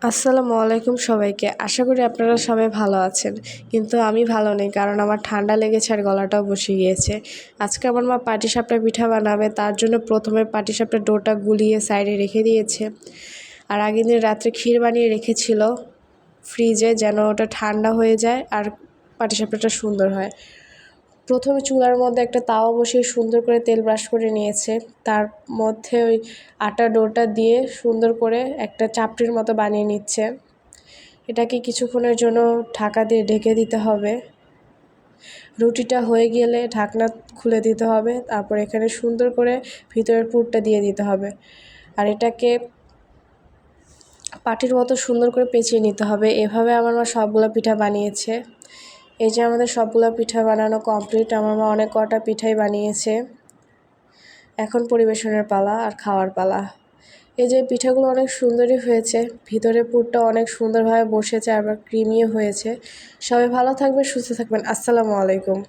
আসসালামু আলাইকুম সবাইকে। আশা করি আপনারা সবাই ভালো আছেন, কিন্তু আমি ভালো নেই, কারণ আমার ঠান্ডা লেগেছে আর গলাটাও বসে গিয়েছে। আজকে আমার মা পাটিসাপটা পিঠা বানাবে, তার জন্য প্রথমে পাটিসাপটার ডোটা গুলিয়ে সাইডে রেখে দিয়েছে। আর আগের দিন রাত্রে ক্ষীর বানিয়ে রেখেছিল ফ্রিজে, যেন ওটা ঠান্ডা হয়ে যায় আর পাটিসাপটাটা সুন্দর হয়। প্রথমে চুলার মধ্যে একটা তাওয়া বসিয়ে সুন্দর করে তেল ব্রাশ করে নিয়েছে, তার মধ্যে ওই আটা ডোটা দিয়ে সুন্দর করে একটা চাপটির মতো বানিয়ে নিচ্ছে। এটাকে কিছুক্ষণের জন্য ঢাকা দিয়ে ঢেকে দিতে হবে। রুটিটা হয়ে গেলে ঢাকনা খুলে দিতে হবে, তারপর এখানে সুন্দর করে ভিতরের পুরটা দিয়ে দিতে হবে। আর এটাকে পাটির মতো সুন্দর করে পেঁচিয়ে নিতে হবে। এভাবে আমার মা সবগুলো পিঠা বানিয়েছে। এই যে আমাদের সবগুলো পিঠা বানানো কমপ্লিট। আমার মা অনেক কটা পিঠাই বানিয়েছে। এখন পরিবেশনের পালা আর খাওয়ার পালা। এই যে পিঠাগুলো অনেক সুন্দরই হয়েছে, ভিতরে পুরটা অনেক সুন্দরভাবে বসেছে, আবার ক্রিমিও হয়েছে। সবাই ভালো থাকবেন, সুস্থ থাকবেন। আসসালামু আলাইকুম।